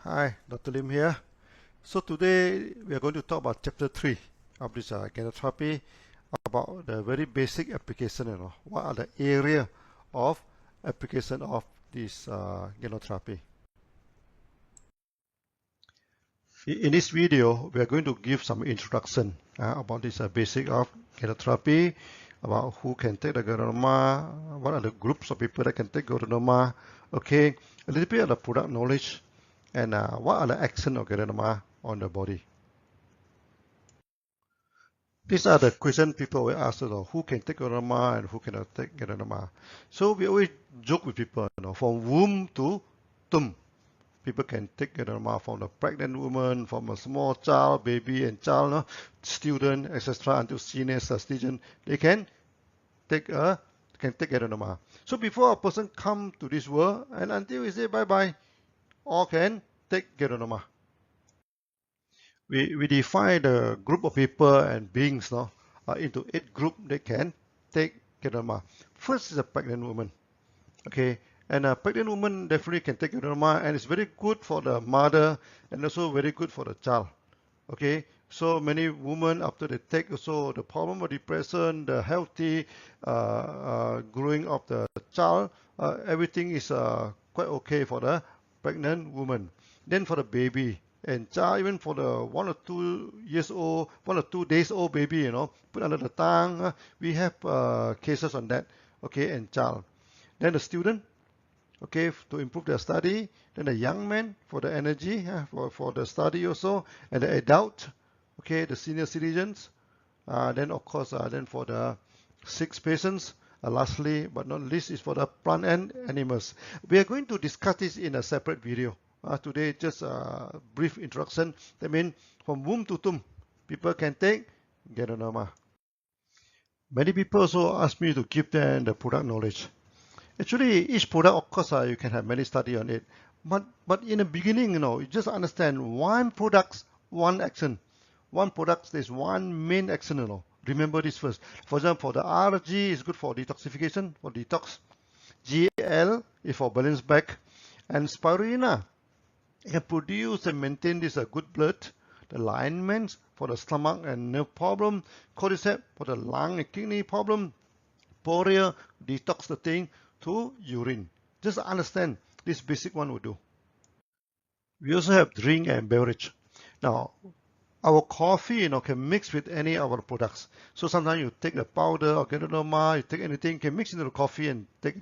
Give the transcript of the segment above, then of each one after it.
Hi, Dr. Lim here. So today we are going to talk about chapter 3 of this GANOTHERAPY, about the very basic application, what are the area of application of this GANOTHERAPy. In this video, we are going to give some introduction about this basic of GANOTHERAPy, about who can take the granuloma, what are the groups of people that can take granuloma, okay, a little bit of the product knowledge, and what are the action of granuloma on the body. These are the questions people will ask, who can take granuloma and who cannot take granuloma. So we always joke with people, from womb to tomb. People can take granuloma from the pregnant woman, from a small child, baby and child, student, etc., until senior citizen. They can take granuloma. So before a person come to this world and until we say bye-bye, all can take granuloma. We define the group of people and beings into 8 groups they can take granuloma. First is a pregnant woman. Okay, and a pregnant woman definitely can take granuloma, and it's very good for the mother and also very good for the child. Okay, so many women after they take also the problem of depression, the healthy growing of the child, everything is quite okay for the pregnant woman. Then for the baby and child, even for the 1 or 2 years old, 1 or 2 days old baby, put under the tongue, we have cases on that. Okay, and child. Then the student, okay, to improve their study. Then the young man for the energy, for the study also. And the adult, okay, the senior citizens. Then of course, then for the sick patients. Lastly, but not least, is for the plant and animals. We are going to discuss this in a separate video. Today, just a brief introduction. That means from womb to tomb, people can take granuloma. Many people also ask me to give them the product knowledge. Actually, each product, of course, you can have many study on it. But in the beginning, you just understand one product, one action. One product, there's one main action, Remember this first. For example, for the RG is good for detoxification, for detox. GL is for balance back. And spirulina can produce and maintain this good blood. The alignment for the stomach and nerve problem. Cordyceps for the lung and kidney problem. Poria detox the thing to urine. Just understand this basic one will do. We also have drink and beverage. Now, our coffee, can mix with any of our products. So sometimes you take the powder or granuloma, you take anything, can mix into the coffee and take,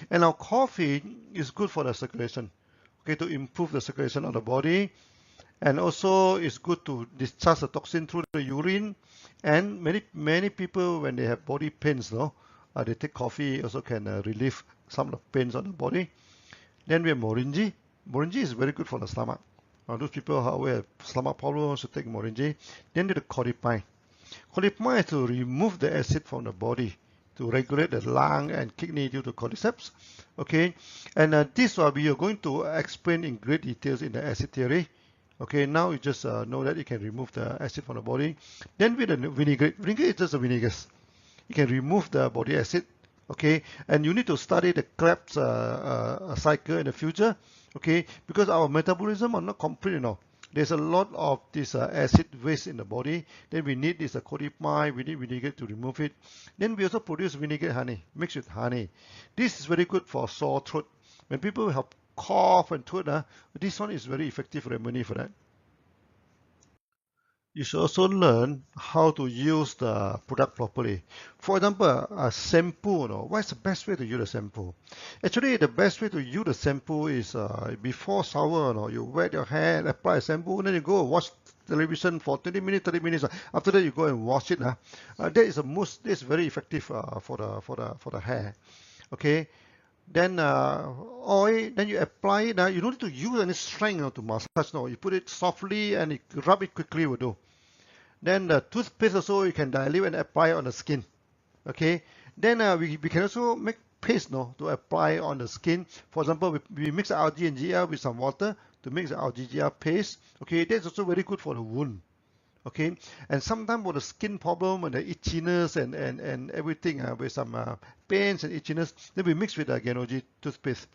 And our coffee is good for the circulation, okay, to improve the circulation of the body. And also it's good to discharge the toxin through the urine. And many people, when they have body pains, they take coffee, also can relieve some of the pains on the body. Then we have moringi. Moringi is very good for the stomach. Those people who have stomach problems should take moringi. Then the codipine. Codipine is to remove the acid from the body, to regulate the lung and kidney due to cordyceps. Okay, and this we are going to explain in great details in the acid theory. Okay, now you just know that you can remove the acid from the body. Then with the vinaigrette. Vinaigrette is just a vinegar. You can remove the body acid, okay? And you need to study the Krebs cycle in the future, okay? Because our metabolism are not complete, There's a lot of this acid waste in the body. Then we need this codipine, we need vinegar to remove it. Then we also produce vinegar honey, mixed with honey. This is very good for sore throat. When people have cough and throat, this one is very effective remedy for that. You should also learn how to use the product properly. For example, a shampoo, what's the best way to use a shampoo? Actually, the best way to use the shampoo is before shower, you wet your hair, apply a shampoo, then you go and watch television for 20 minutes, 30 minutes. After that, you go and wash it. That is very effective for the hair. Okay. Then oil, then you apply it. You don't need to use any strength to massage. You put it softly and you rub it quickly will do. Then the toothpaste also you can dilute and apply on the skin. Okay. Then we can also make paste to apply on the skin. For example, we mix algae and GL with some water to make the algae GL paste. Okay, that's also very good for the wound. Okay, and sometimes for the skin problem and the itchiness and everything with some pains and itchiness, then we mix with the Ganoji toothpaste.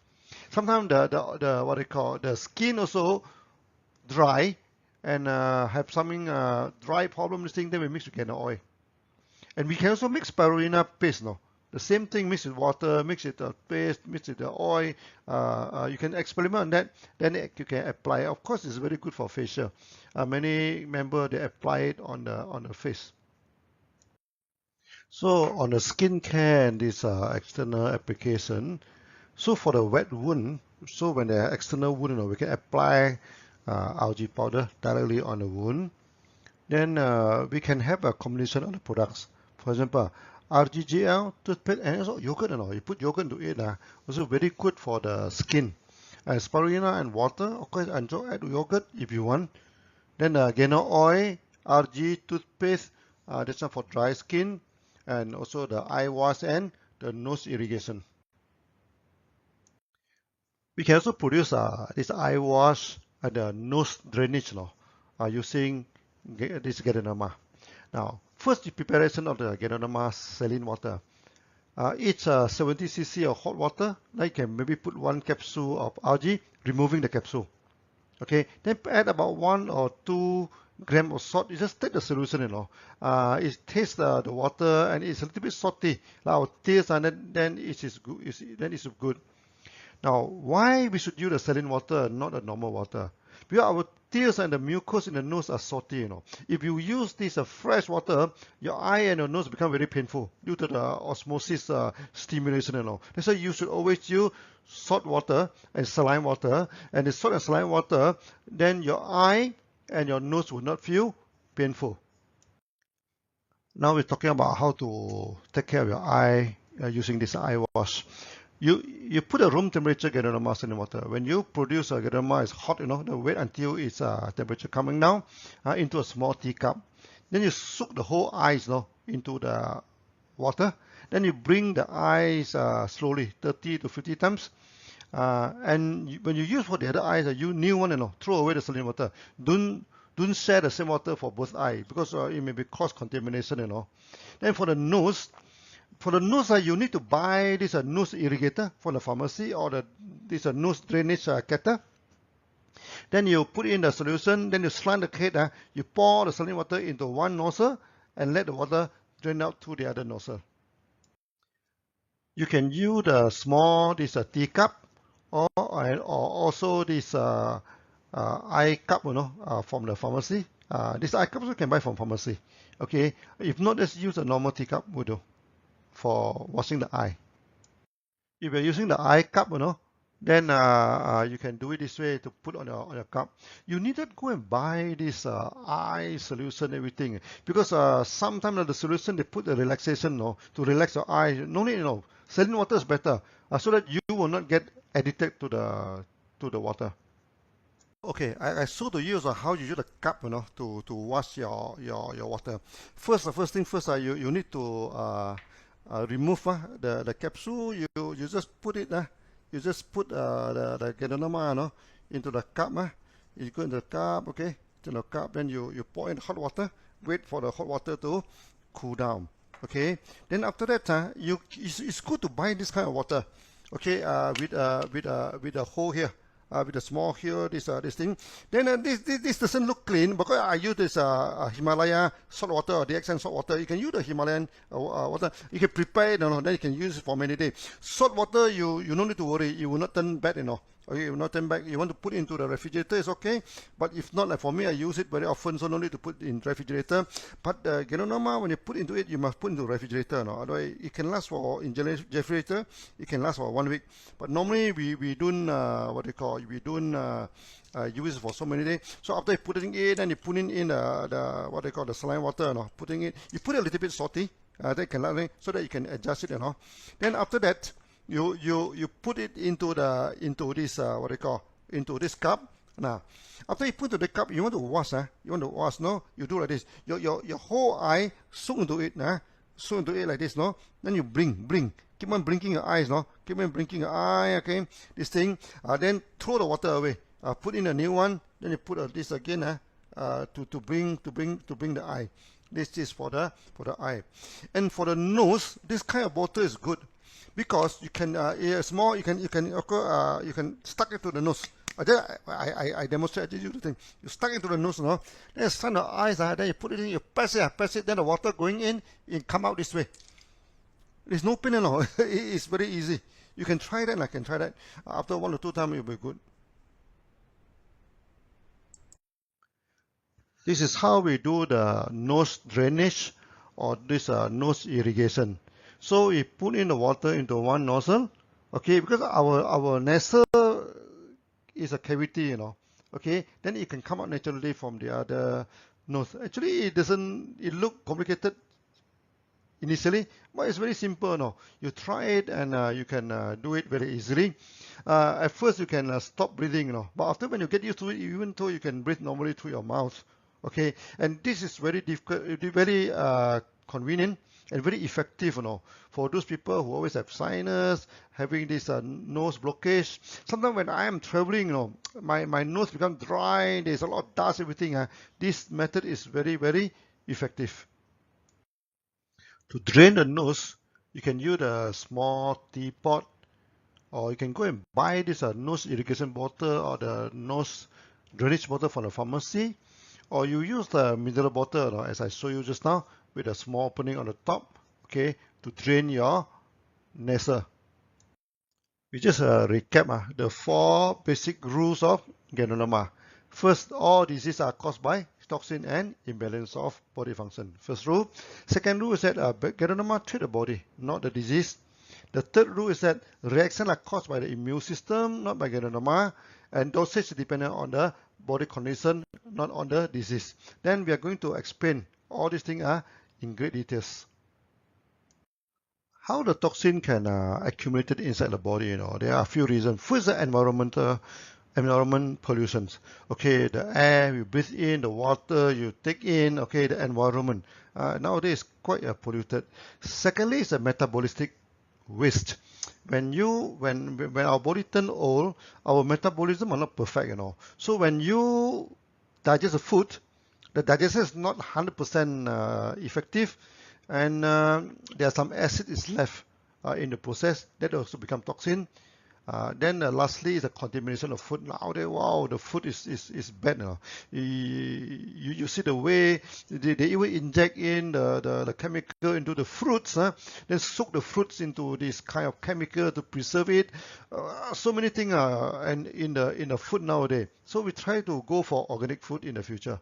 Sometimes the what they call the skin also dry and have something dry problem, this thing, then we mix with canola oil. And we can also mix spirulina paste, no? The same thing, mix with water, mix with the paste, mix with the oil. You can experiment on that, then you can apply. Of course, it's very good for facial. Many members, they apply it on the face. So on the skincare and this external application, so for the wet wound, so when the external wound, we can apply algae powder directly on the wound. Then we can have a combination of the products. For example, RGGL, toothpaste, and also yogurt. You put yogurt into it. Also very good for the skin. Spirulina and water. Of course, and add yogurt if you want. Then Gano oil, RG, toothpaste. That's not for dry skin. And also the eye wash and the nose irrigation. We can also produce this eye wash and the nose drainage using this Ganoderma. Now, first the preparation of the Ganoderma saline water. Each 70 cc of hot water, now you can maybe put 1 capsule of algae, removing the capsule. Okay, then add about 1 or 2 grams of salt. You just take the solution, it tastes the water and it's a little bit salty. Like our taste, and then it is good. Then it's good. Now, why we should use the saline water, not the normal water? Because our tears and the mucus in the nose are salty, If you use this fresh water, your eye and your nose become very painful due to the osmosis stimulation, That's why you should always use salt water and saline water. And the salt and saline water, then your eye and your nose will not feel painful. Now we're talking about how to take care of your eye using this eye wash. You put a room temperature Ganoderma saline water. When you produce a Ganoderma, it's hot, then wait until its temperature coming down into a small teacup. Then you soak the whole eyes into the water. Then you bring the eyes slowly, 30 to 50 times. And when you use for the other eyes, you new one, throw away the saline water. Don't share the same water for both eyes because it may be cause contamination, Then for the nose, you need to buy this nose irrigator from the pharmacy or this nose drainage kettle. Then you put in the solution, then you slant the head, you pour the saline water into one nozzle and let the water drain out to the other nozzle. You can use the small teacup or also this eye cup, from the pharmacy. This eye cup you can buy from pharmacy. Okay, if not, just use a normal teacup will do for washing the eye. If you're using the eye cup, then you can do it this way to put on your cup. You needn't go and buy this eye solution, everything, because sometimes the solution they put the relaxation, to relax your eye. No need, saline water is better, so that you will not get addicted to the water. Okay, I show to you how you use the cup, to wash your water. First thing first, you need to remove the capsule. You just put it you just put the Ganoderma into the cup. You go into the cup, okay, to the cup, then you pour in hot water, wait for the hot water to cool down. Okay, then after that it's good to buy this kind of water, okay, with a hole here. With a small here, this thing. Then this doesn't look clean because I use this Himalaya salt water or DXN salt water. You can use the Himalayan water. You can prepare it, then you can use it for many days. Salt water, you don't need to worry. It will not turn bad, Okay, it will not turn back. You want to put it into the refrigerator, it's okay. But if not, like for me, I use it very often, so no need to put it in refrigerator. But Ganoderma, when you put into it, you must put into refrigerator. Otherwise, it can last for, in refrigerator, it can last for 1 week. But normally, we don't, we don't use it for so many days. So after you put it in, then you put in the saline water, putting it, you put it a little bit salty, so that you can adjust it, Then after that, you put it into this into this cup. Now, after you put into the cup, you want to wash. You do like this. Your whole eye soak into it. Soak into it like this. Then you blink. Keep on blinking your eyes. Keep on blinking your eye. Okay, this thing. Then throw the water away. Put in a new one. Then you put this again. To bring the eye. This is for the eye. And for the nose, this kind of bottle is good. Because you can small, you can stuck it to the nose. I demonstrated you the thing. You stuck into the nose, you know. Then you sun the eyes, then you put it in, you press it, then the water going in, it come out this way. There's no pain at all. It's very easy. You can try that, I can try that. After 1 or 2 times, it'll be good. This is how we do the nose drainage or this nose irrigation. So we put in the water into one nozzle, okay, because our nasal is a cavity, you know, okay, then it can come out naturally from the other nose. Actually, it look complicated initially, but it's very simple, no. You try it and you can do it very easily. At first you can stop breathing, you know, but after when you get used to it, even though you can breathe normally through your mouth, okay, and this is very difficult, very convenient and very effective, you know, for those people who always have sinus, having this nose blockage. Sometimes when I am traveling, you know, my nose becomes dry, there's a lot of dust, everything. This method is very, very effective. To drain the nose, you can use a small teapot, or you can go and buy this nose irrigation bottle or the nose drainage bottle from the pharmacy, or you use the mineral bottle, as I showed you just now, with a small opening on the top, okay, to drain your nasal. We just recap the 4 basic rules of Ganoderma. First, all diseases are caused by toxin and imbalance of body function. First rule. Second rule is that Ganoderma treat the body, not the disease. The third rule is that reactions are caused by the immune system, not by Ganoderma, and dosage is dependent on the body condition, not on the disease. Then we are going to explain all these things in great details. How the toxin can accumulate inside the body, you know, there are a few reasons. First, the environment pollutions. Okay, the air you breathe in, the water you take in, okay, the environment. Nowadays quite polluted. Secondly, is the metabolistic waste. When our body turn old, our metabolism are not perfect, you know. So when you digest the food, the digestion is not 100% effective, and there are some acid is left in the process that also become toxin. Then lastly is the contamination of food. Nowadays, wow, the food is bad now. You see the way they even inject in the chemical into the fruits, then soak the fruits into this kind of chemical to preserve it. So many things and in the food nowadays. So we try to go for organic food in the future.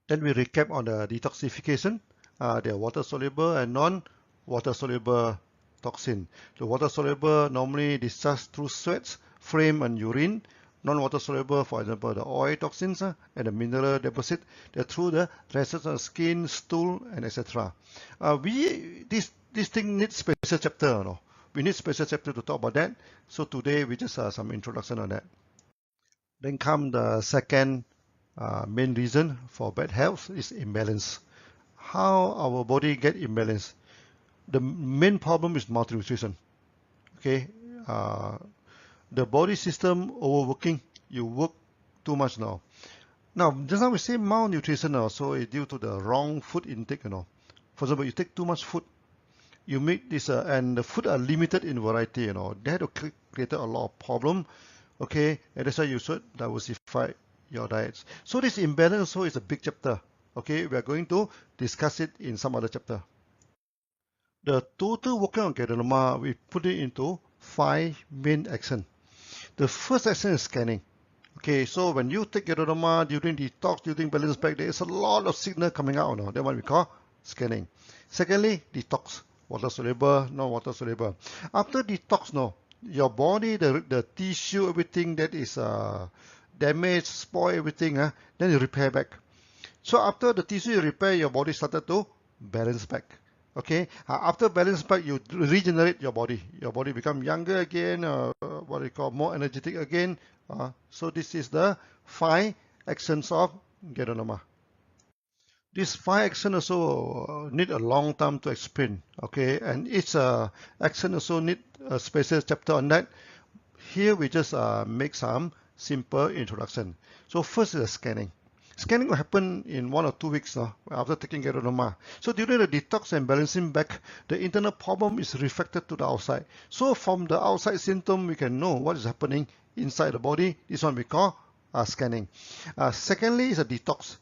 Then we recap on the detoxification. They are water-soluble and non-water-soluble toxin. The water-soluble normally discharged through sweats, phlegm, and urine. Non-water-soluble, for example, the oil toxins and the mineral deposit, they're through the rashes on skin, stool, and etc. This thing needs special chapter, no? We need special chapter to talk about that. So today we just some introduction on that. Then come the second main reason for bad health is imbalance. How our body get imbalance? The main problem is malnutrition. Okay, the body system overworking. You work too much now. Now, just now we say malnutrition also is due to the wrong food intake. You know, for example, you take too much food. You make this, and the food are limited in variety. You know, that create a lot of problem. Okay, and that's why you should diversify your diets. So this imbalance also is a big chapter. Okay, we are going to discuss it in some other chapter. The total working on Ganoderma, we put it into 5 main actions. The first action is scanning. Okay, so when you take Ganoderma during detox, during balance back, there is a lot of signal coming out. No? That's what we call scanning. Secondly, detox. Water soluble, non-water soluble. After detox, no, your body, the tissue, everything that is damaged, spoil everything, then you repair back. So after the tissue you repair, your body started to balance back. Okay, after balance back, you regenerate your body. Your body become younger again, what we call more energetic again. So this is the 5 actions of Ganoderma. These 5 actions also need a long time to explain. Okay, and each action also need a special chapter on that. Here we just make some simple introduction. So first is the scanning. Scanning will happen in 1 or 2 weeks after taking Ganoderma. So during the detox and balancing back, the internal problem is reflected to the outside. So from the outside symptom, we can know what is happening inside the body. This one we call scanning. Secondly is a detox.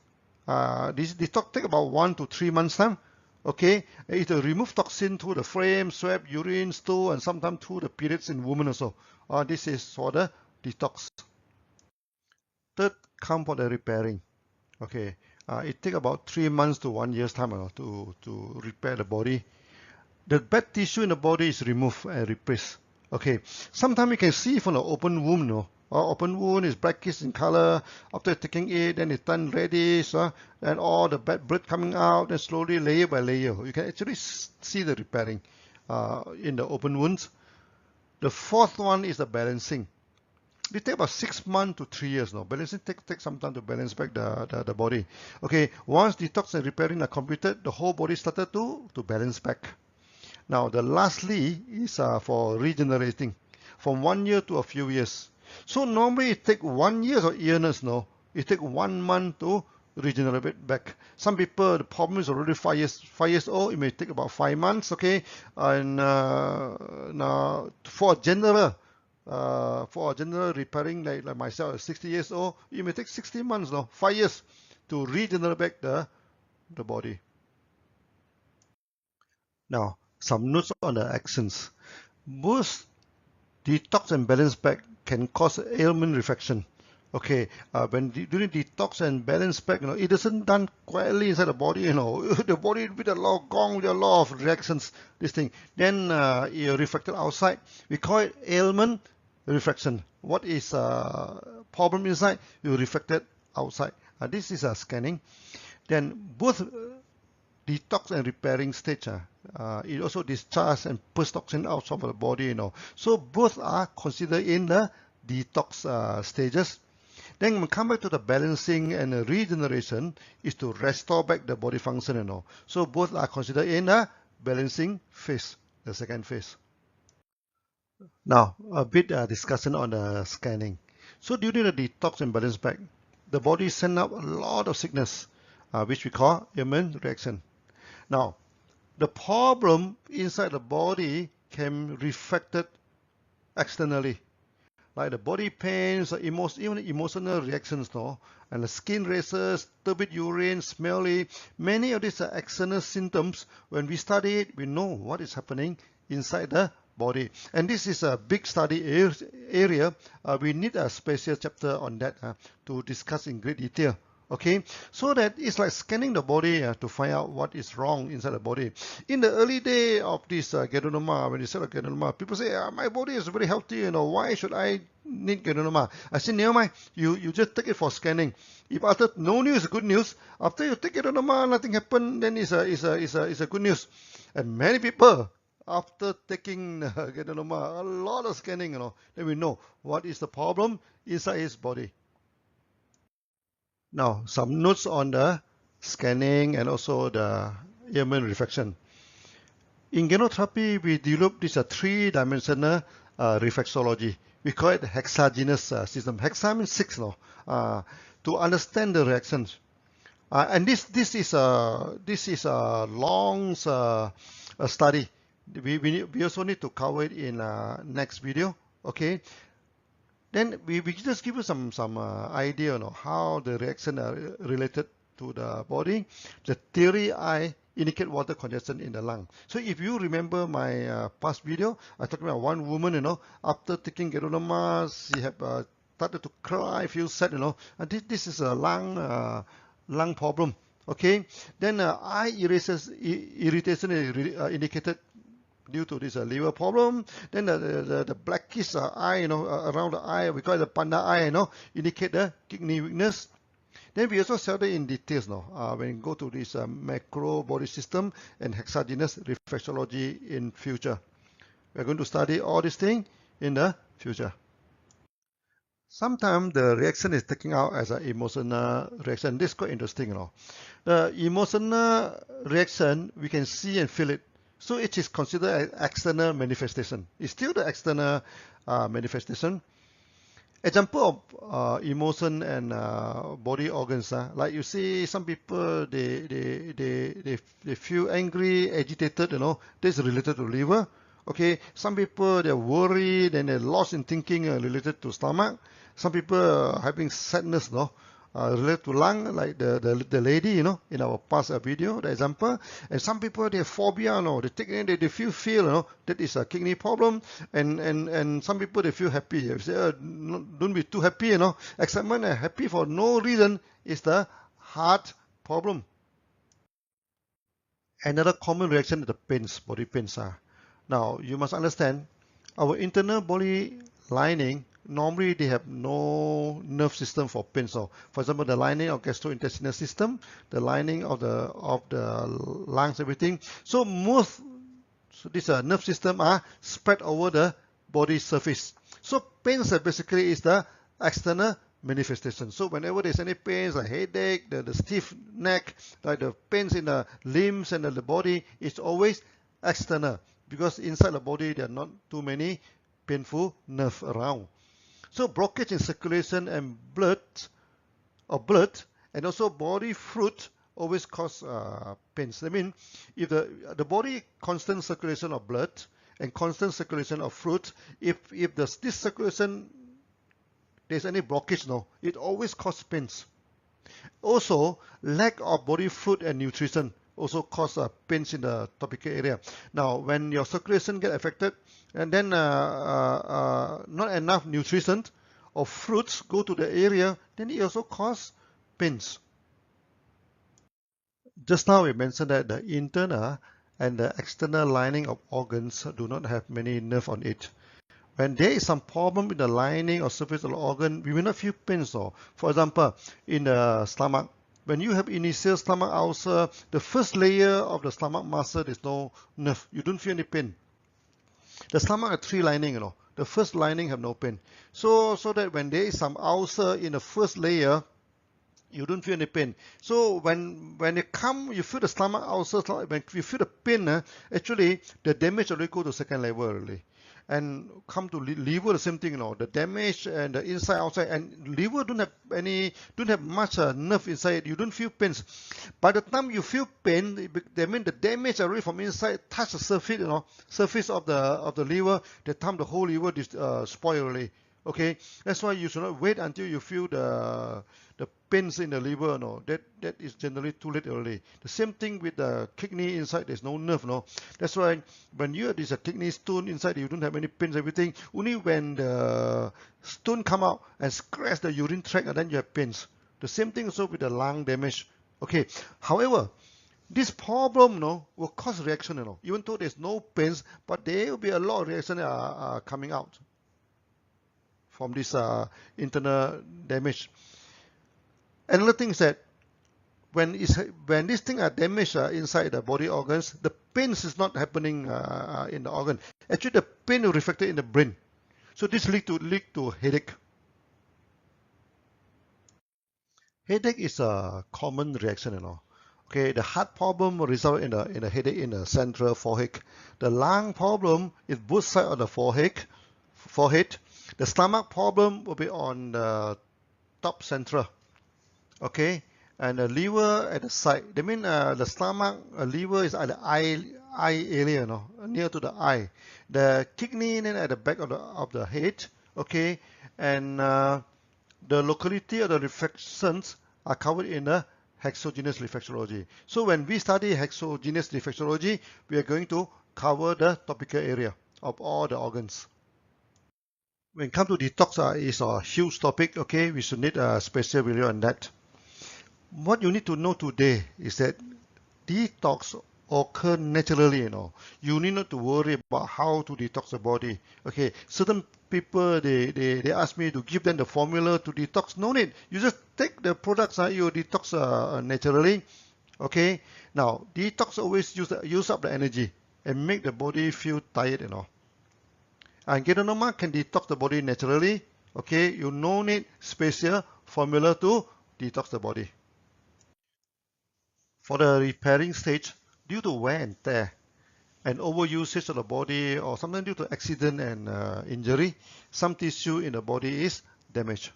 This detox take about 1 to 3 months time. Okay, it will remove toxin through the frame, sweat, urine, stool, and sometimes through the periods in women also. This is for the detox. Third, come for the repairing. Okay, it takes about 3 months to 1 year's time to repair the body. The bad tissue in the body is removed and replaced. Okay, sometimes you can see from the open wound, open wound is blackish in color. After taking it, then it turns reddish, and all the bad blood coming out, and slowly layer by layer, you can actually see the repairing in the open wounds. The fourth one is the balancing. It takes about 6 months to 3 years. Balancing takes some time to balance back the body. Okay, once detox and repairing are completed, the whole body started to balance back. Now, the lastly is for regenerating from 1 year to a few years. So normally it takes 1 year of illness. It takes 1 month to regenerate back. Some people, the problem is already 5 years old. It may take about 5 months. Okay, and now for general repairing, like myself, 60 years old, it may take 60 months, 5 years to regenerate back the body. Now, some notes on the actions. Both detox and balance back can cause ailment reflection. Okay, when during detox and balance back, it isn't done quietly inside the body. The body with a lot of gong, with a lot of reactions, this thing. Then it reflected outside. We call it ailment reflection. What is problem inside? You reflect it outside. This is scanning. Then both detox and repairing stage, it also discharge and push toxin out of the body. So both are considered in the detox stages. Then when we come back to the balancing and the regeneration is to restore back the body function. So both are considered in the balancing phase, the second phase. Now, a bit discussion on the scanning. So during the detox and balance back, the body sends out a lot of sickness, which we call immune reaction. Now, the problem inside the body can be reflected externally, like the body pains, even emotional reactions, and the skin races, turbid urine, smelly. Many of these are external symptoms. When we study it, we know what is happening inside the body. And this is a big study area. We need a special chapter on that to discuss in great detail. Okay, so that it's like scanning the body to find out what is wrong inside the body. In the early day of this Ganoderma, when you said Ganoderma, people say, my body is very healthy, why should I need Ganoderma? I say, never mind, you just take it for scanning. If after no news is good news, after you take Ganoderma, nothing happened, then it's a good news. And many people, after taking Ganoderma, a lot of scanning, then we know what is the problem inside his body. Now, some notes on the scanning and also the ailment reflection. In GANOTHERAPY, we developed this three-dimensional reflexology. We call it hexagenous system. Hexa means 6, to understand the reactions. And this is a long study. We also need to cover it in next video. Okay. Then we just give you some idea on how the reaction are related to the body. The theory I indicate water congestion in the lung. So if you remember my past video, I talked about one woman, after taking Ganoderma, she had started to cry, feel sad, and this is a lung problem. Okay. Then eye irritation is indicated due to this liver problem. Then the blackish eye, around the eye, we call it the panda eye, indicate the kidney weakness. Then we also study in details when we go to this macro body system and hexagenous reflexology in future. We're going to study all these things in the future. Sometimes the reaction is taken out as an emotional reaction. This is quite interesting. The emotional reaction, we can see and feel it. So it is considered an external manifestation. It's still the external manifestation. Example of emotion and body organs. Like you see, some people they feel angry, agitated. This is related to liver. Okay, some people they're worried and they're lost in thinking related to stomach. Some people are having sadness, related to lung, like the lady, in our past video, the example. And some people they have phobia, they feel fear, that is a kidney problem. And some people they feel happy. They say, don't be too happy, Excitement and happy for no reason is the heart problem. Another common reaction is the pains, body pains. Now you must understand, our internal body lining normally they have no nerve system for pains. So, for example, the lining of gastrointestinal system, the lining of the lungs, everything. So this nerve system are spread over the body surface. So pains basically is the external manifestation. So whenever there's any pains, like headache, the stiff neck, like the pains in the limbs and the body, it's always external, because inside the body there are not too many painful nerves around. So blockage in circulation and blood, and also body fluid always cause pains. I mean, if the body constant circulation of blood and constant circulation of fluid, if this circulation there's any blockage, it always causes pains. Also, lack of body fluid and nutrition also cause pains in the topical area. Now, when your circulation get affected, and then not enough nutrition or fluids go to the area, then it also cause pains. Just now we mentioned that the internal and the external lining of organs do not have many nerves on it. When there is some problem in the lining or surface of the organ, we will not feel pains. For example, in the stomach, when you have initial stomach ulcer, the first layer of the stomach muscle, there's no nerve. You don't feel any pain. The stomach has 3 lining, The first lining have no pain. So that when there is some ulcer in the first layer, you don't feel any pain. So when you come, you feel the stomach ulcer, when you feel the pain, actually the damage already go to second level already. And come to liver, the same thing, the damage and the inside, outside, and liver don't have much nerve inside. You don't feel pains. By the time you feel pain, that means the damage already from inside touch the surface, surface of the liver. That time the whole liver is spoiled already. Okay, that's why you should not wait until you feel the pains in the liver. That is generally too late already. The same thing with the kidney inside. There's no nerve. That's why when you have this kidney stone inside, you don't have any pains. Everything only when the stone come out and scratch the urine tract, and then you have pains. The same thing also with the lung damage. Okay. However, this problem will cause reaction. Even though there's no pains, but there will be a lot of reaction coming out from this internal damage. Another thing is that when these things are damaged inside the body organs, the pains is not happening in the organ. Actually, the pain is reflected in the brain. So this lead to headache. Headache is a common reaction, Okay, the heart problem will result in a headache in the central forehead. The lung problem is both sides of the forehead. The stomach problem will be on the top central. Okay, and the liver at the side. That means the stomach, liver is at the eye area, near to the eye. The kidney then at the back of the head. Okay, and the locality of the reflections are covered in the hexogenous reflexology. So when we study hexogenous reflexology, we are going to cover the topical area of all the organs. When it comes to detox, is a huge topic. Okay, we should need a special video on that. What you need to know today is that detox occur naturally. You need not to worry about how to detox the body. Okay, certain people they ask me to give them the formula to detox. No need. You just take the products. You detox naturally. Okay. Now detox always use up the energy and make the body feel tired. And Ganotherapy can detox the body naturally. Okay, you no need special formula to detox the body. For the repairing stage, due to wear and tear and overusage of the body, or sometimes due to accident and injury, some tissue in the body is damage.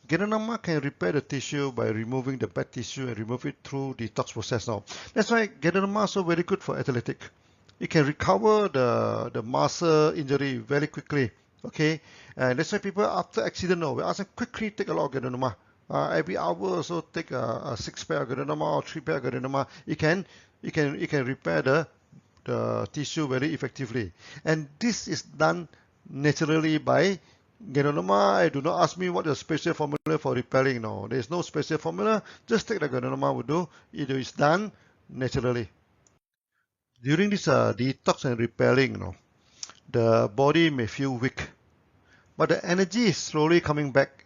Ganoderma can repair the tissue by removing the bad tissue and remove it through detox process now. That's why Ganoderma is so very good for athletic. It can recover the muscle injury very quickly. Okay, and that's why people after accident now, we ask them quickly take a lot of Ganoderma. Every hour or so take a 6 pair of Ganoderma or 3 pair of Ganoderma. It can repair the tissue very effectively. And this is done naturally by Ganoderma. Do not ask me what the special formula for repelling. No, there is no special formula. Just take the Ganoderma will do. It is done naturally. During this detox and repelling, the body may feel weak, but the energy is slowly coming back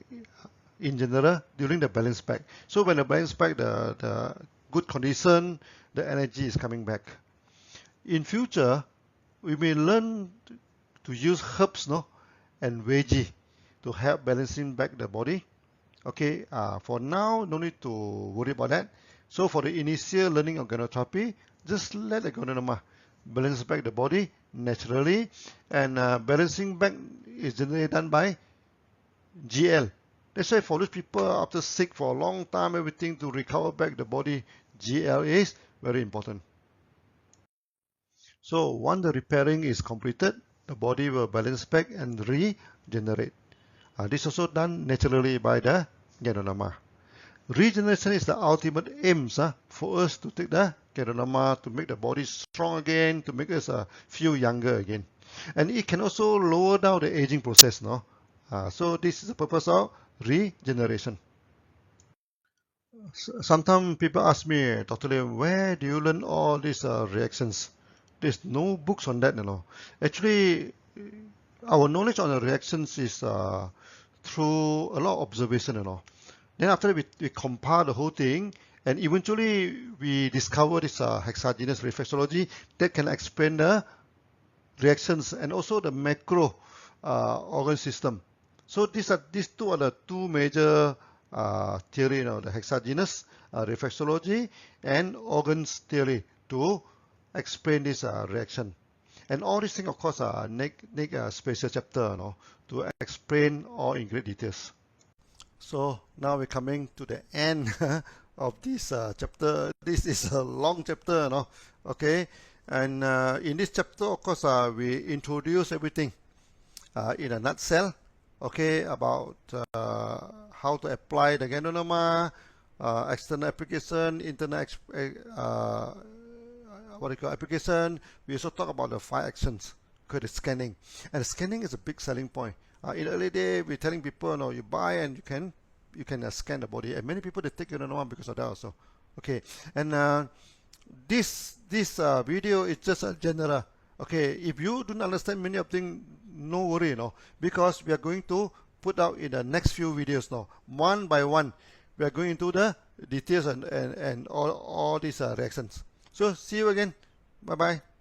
in general during the balance back. So when the balance back, the good condition, the energy is coming back. In future, we may learn to use herbs and veggie to help balancing back the body. Okay, for now, no need to worry about that. So for the initial learning of ganotherapy, just let the Ganoderma balance back the body naturally, and balancing back is generally done by GL. That's why for those people after sick for a long time, everything to recover back the body, GL is very important. So once the repairing is completed, the body will balance back and regenerate. This is also done naturally by the Ganoderma. Regeneration is the ultimate aim for us to take the Ganoderma to make the body strong again, to make us feel younger again. And it can also lower down the aging process. So this is the purpose of regeneration. Sometimes people ask me, Dr. Lim, where do you learn all these reactions? There's no books on that. Actually, our knowledge on the reactions is through a lot of observation. Then after that, we compile the whole thing, and eventually we discover this hexagenous reflexology that can explain the reactions and also the macro organ system. So these two are the two major theory, the hexagenous reflexology and organs theory to explain this reaction. And all these things, of course, need a special chapter to explain all in great details. So now we're coming to the end of this chapter. This is a long chapter, okay? And in this chapter, of course, we introduce everything in a nutshell, okay, about how to apply the Ganoderma, external application, internal application. We also talk about the 5 actions, okay, the scanning. And the scanning is a big selling point. In the early day, we're telling people, you buy and you can scan the body. And many people, they take Ganoderma because of that also. Okay, and this video is just a general. Okay, if you don't understand many of things, no worry, because we are going to put out in the next few videos one by one. We are going into the details and all these reactions. So see you again. Bye bye.